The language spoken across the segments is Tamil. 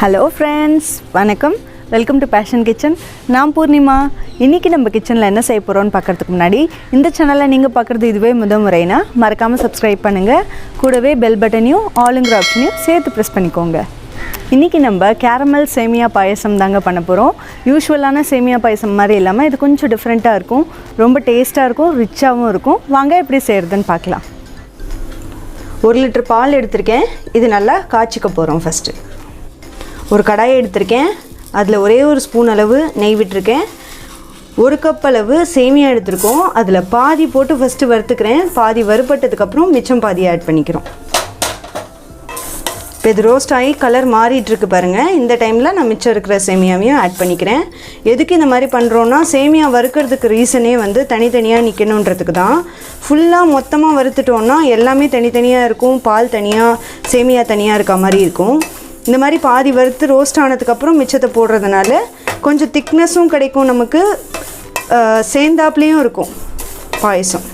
Hello friends, வணக்கம். Welcome to Passion Kitchen. நான் Poornima. இன்னைக்கு நம்ம கிச்சன்ல என்ன செய்ய போறோம்னு பார்க்கிறதுக்கு முன்னாடி இந்த சேனலை நீங்க பார்க்கிறது இதுவே முதல் முறைனா மறக்காம Subscribe பண்ணுங்க. கூடவே பெல் பட்டனையும் ஆல்ங்கிற ஆப்ஷனையும் சேர்த்து பிரஸ் பண்ணிக்கோங்க. இன்னைக்கு நம்ம caramel semiya payasam தாங்க பண்ண போறோம். யூசுவலான semiya payasam மாதிரி இல்லாம இது கொஞ்சம் டிஃபரண்டா இருக்கும். ரொம்ப டேஸ்டா இருக்கும், ரிச்சாவும் இருக்கும். வாங்க எப்படி செய்யறதுன்னு பார்க்கலாம். 1 லிட்டர் பால் எடுத்துர்க்கேன். இது நல்லா காய்ச்சிக்க போறோம் ஃபர்ஸ்ட். ஒரு கடாயை எடுத்துர்க்கேன். அதில் ஒரே ஒரு ஸ்பூன் அளவு நெய் விட்டுருக்கேன். 1 கப் அளவு சேமியா எடுத்துருக்கோம். அதில் பாதி போட்டு ஃபஸ்ட்டு வறுத்துக்கிறேன். பாதி வறுபட்டதுக்கப்புறம் மிச்சம் பாதி ஆட் பண்ணிக்கிறோம். இப்போ இது ரோஸ்ட் ஆகி கலர் மாறிட்டுருக்கு பாருங்கள். இந்த டைமில் நான் மிச்சம் இருக்கிற சேமியாவையும் ஆட் பண்ணிக்கிறேன். எதுக்கு இந்த மாதிரி பண்ணுறோன்னா சேமியா வறுக்கிறதுக்கு ரீசனே வந்து தனித்தனியாக நிற்கணுன்றதுக்கு தான். ஃபுல்லாக மொத்தமாக வறுத்துட்டோன்னா எல்லாமே தனித்தனியாக இருக்கும். பால் தனியாக சேமியா தனியாக இருக்க மாதிரி இருக்கும். இந்த மாதிரி பாதி வறுத்து ரோஸ்ட் ஆனதுக்கப்புறம் மிச்சத்தை போடுறதுனால கொஞ்சம் திக்னஸும் கிடைக்கும், நமக்கு சேர்ந்தாப்லேயும் இருக்கும் பாயசம்.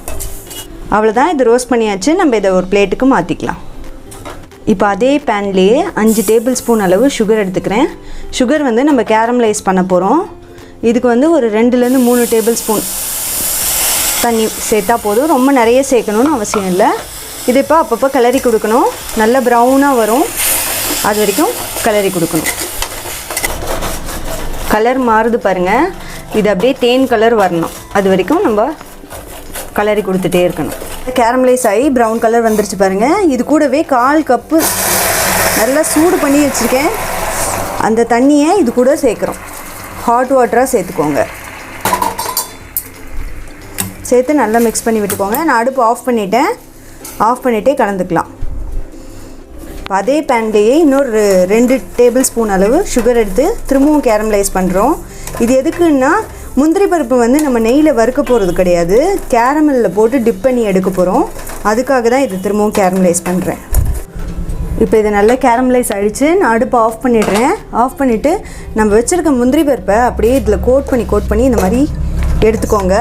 அவ்வளோதான், இது ரோஸ்ட் பண்ணியாச்சு. நம்ம இதை ஒரு பிளேட்டுக்கு மாற்றிக்கலாம். இப்போ அதே பேன்லேயே 5 டேபிள் ஸ்பூன் அளவு சுகர் எடுத்துக்கிறேன். சுகர் வந்து நம்ம கேரமலைஸ் பண்ண போகிறோம். இதுக்கு வந்து ஒரு 2லேருந்து 3 டேபிள் ஸ்பூன் தண்ணி சேர்த்தா போதும். ரொம்ப நிறைய சேர்க்கணும்னு அவசியம் இல்லை. இது இப்போ அப்பப்போ கிளறி கொடுக்கணும். நல்ல ப்ரௌனாக வரும், அது வரைக்கும் கிளறி கொடுக்கணும். கலர் மாறுது பாருங்கள். இது அப்படியே தேன் கலர் வரணும், அது வரைக்கும் நம்ம கிளறி கொடுத்துட்டே இருக்கணும். கேரமலைஸ் ஆகி ப்ரௌன் கலர் வந்துருச்சு பாருங்கள். இது கூடவே 1/4 கப்பு நல்லா சூடு பண்ணி வச்சுருக்கேன். அந்த தண்ணியை இது கூட சேர்க்குறோம். ஹாட் வாட்டராக சேர்த்துக்கோங்க. சேர்த்து நல்லா மிக்ஸ் பண்ணி விட்டுக்கோங்க. நான் அடுப்பு ஆஃப் பண்ணிட்டேன். ஆஃப் பண்ணிகிட்டே கலந்துக்கலாம். அதே பேன்லேயே இன்னொரு 2 டேபிள் ஸ்பூன் அளவு சுகர் எடுத்து திரும்பவும் கேரமலைஸ் பண்ணுறோம். இது எதுக்குன்னா முந்திரி பருப்பு வந்து நம்ம நெய்யில் வறுக்க போகிறது கிடையாது, கேரமலில் போட்டு டிப் பண்ணி எடுக்க போகிறோம். அதுக்காக தான் இது திரும்பவும் கேரமலைஸ் பண்ணுறேன். இப்போ இதை நல்லா கேரமலைஸ் ஆகிடுச்சு. நான் அடுப்பை ஆஃப் பண்ணிடுறேன். ஆஃப் பண்ணிவிட்டு நம்ம வச்சுருக்க முந்திரி பருப்பை அப்படியே இதில் கோட் பண்ணி இந்த மாதிரி எடுத்துக்கோங்க.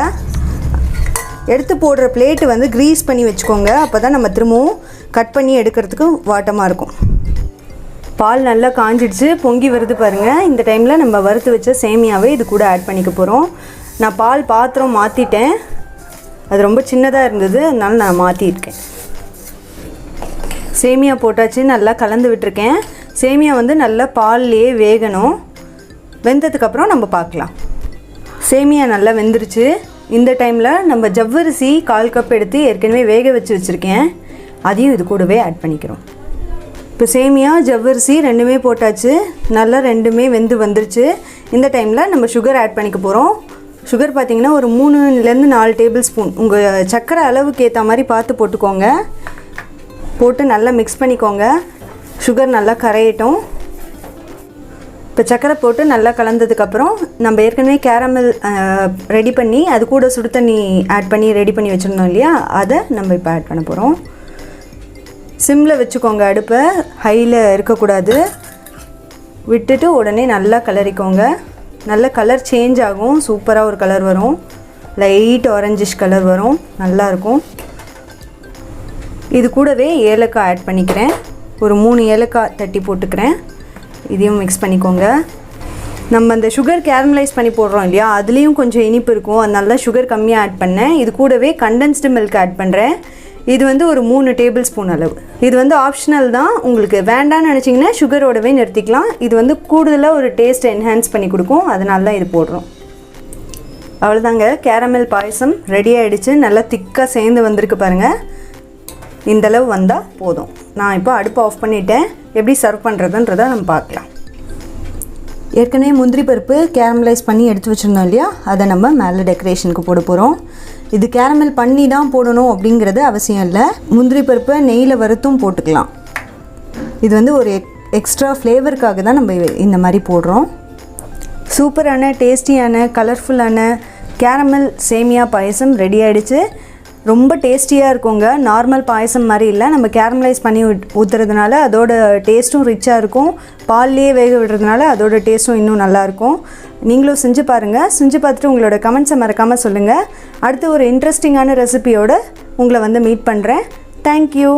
எடுத்து போடுற பிளேட்டு வந்து க்ரீஸ் பண்ணி வச்சுக்கோங்க. அப்போ தான் நம்ம திரும்பவும் கட் பண்ணி எடுக்கிறதுக்கு வாட்டமாக இருக்கும். பால் நல்லா காஞ்சிடுச்சு, பொங்கி வருது பாருங்கள். இந்த டைமில் நம்ம வறுத்து வச்ச சேமியாவை இது கூட ஆட் பண்ணிக்க போகிறோம். நான் பால் பாத்திரம் மாற்றிட்டேன், அது ரொம்ப சின்னதாக இருந்தது, அதனால நான் மாற்றிருக்கேன். சேமியா போட்டாச்சு, நல்லா கலந்து விட்டுருக்கேன். சேமியா வந்து நல்லா பால்லையே வேகணும். வெந்ததுக்கப்புறம் நம்ம பார்க்கலாம். சேமியா நல்லா வெந்துருச்சு. இந்த டைமில் நம்ம ஜவ்வரிசி 1/4 கப் எடுத்து ஏற்கனவே வேக வச்சு வச்சுருக்கேன், அதையும் இது கூடவே ஆட் பண்ணிக்கிறோம். இப்போ சேமியா ஜவ்வரிசி ரெண்டுமே போட்டாச்சு. நல்லா ரெண்டுமே வெந்து வந்துருச்சு. இந்த டைமில் நம்ம சுகர் ஆட் பண்ணிக்க போகிறோம். சுகர் பார்த்திங்கன்னா ஒரு 3லேருந்து 4 டேபிள் ஸ்பூன் உங்கள் சர்க்கரை அளவுக்கு ஏற்ற மாதிரி பார்த்து போட்டுக்கோங்க. போட்டு நல்லா மிக்ஸ் பண்ணிக்கோங்க. சுகர் நல்லா கரையட்டும். இப்போ சர்க்கரை போட்டு நல்லா கலந்ததுக்கப்புறம் நம்ம ஏற்கனவே கேரமல் ரெடி பண்ணி அது கூட சுடு தண்ணி ஆட் பண்ணி ரெடி பண்ணி வச்சுருந்தோம் இல்லையா, அதை நம்ம இப்போ ஆட் பண்ண போகிறோம். சிம்மில் வச்சுக்கோங்க, அடுப்பை ஹையில் இருக்கக்கூடாது. விட்டுட்டு உடனே நல்லா கிளறிக்கோங்க. நல்ல கலர் சேஞ்ச் ஆகும், சூப்பராக ஒரு கலர் வரும். லைட் ஆரஞ்சிஷ் கலர் வரும், நல்லாயிருக்கும். இது கூடவே ஏலக்காய் ஆட் பண்ணிக்கிறேன். ஒரு 3 ஏலக்காய் தட்டி போட்டுக்கிறேன். இதையும் மிக்ஸ் பண்ணிக்கோங்க. நம்ம அந்த சுகர் கேரமலைஸ் பண்ணி போடுறோம் இல்லையா, அதுலேயும் கொஞ்சம் இனிப்பு இருக்கும், அதனால சுகர் கம்மியாக ஆட் பண்ணேன். இது கூடவே கண்டென்ஸ்டு மில்க் ஆட் பண்ணுறேன். இது வந்து ஒரு 3 டேபிள் ஸ்பூன் அளவு. இது வந்து ஆப்ஷனல் தான், உங்களுக்கு வேண்டான்னு நினச்சிங்கன்னா சுகரோடவே நிறுத்திக்கலாம். இது வந்து கூடுதலாக ஒரு டேஸ்ட்டை என்ஹான்ஸ் பண்ணி கொடுக்கும், அதனால தான் இது போடுறோம். அவ்வளோதாங்க, கேரமல் பாயசம் ரெடி ஆகிடுச்சு. நல்லா திக்காக சேர்ந்து வந்திருக்கு பாருங்கள். இந்தளவு வந்தால் போதும். நான் இப்போ அடுப்பு ஆஃப் பண்ணிவிட்டேன். எப்படி சர்வ் பண்ணுறதுன்றதை நம்ம பார்க்கலாம். ஏற்கனவே முந்திரி பருப்பு கேரமலைஸ் பண்ணி எடுத்து வச்சுருந்தோம் இல்லையா, அதை நம்ம மேலே டெக்கரேஷனுக்கு போட போகிறோம். இது கேரமல் பண்ணி தான் போடணும் அப்படிங்கிறது அவசியம் இல்லை. முந்திரி பருப்பை நெய்யில் வறுத்தும் போட்டுக்கலாம். இது வந்து ஒரு எக்ஸ்ட்ரா ஃப்ளேவருக்காக தான் நம்ம இந்த மாதிரி போடுறோம். சூப்பரான டேஸ்டியான கலர்ஃபுல்லான கேரமல் சேமியா பாயசம் ரெடி ஆகிடுச்சு. ரொம்ப டேஸ்டியாக இருக்குங்க. நார்மல் பாயசம் மாதிரி இல்லை, நம்ம கேரமலைஸ் பண்ணி ஊற்றுறதுனால அதோட டேஸ்ட்டும் ரிச்சாக இருக்கும். பால்லையே வேக விடுறதுனால அதோட டேஸ்ட்டும் இன்னும் நல்லாயிருக்கும். நீங்களும் செஞ்சு பாருங்கள். செஞ்சு பார்த்துட்டு உங்களோட கமெண்ட்ஸை மறக்காமல் சொல்லுங்கள். அடுத்து ஒரு இன்ட்ரெஸ்டிங்கான ரெசிபியோடு உங்களை வந்து மீட் பண்ணுறேன். தேங்க்யூ.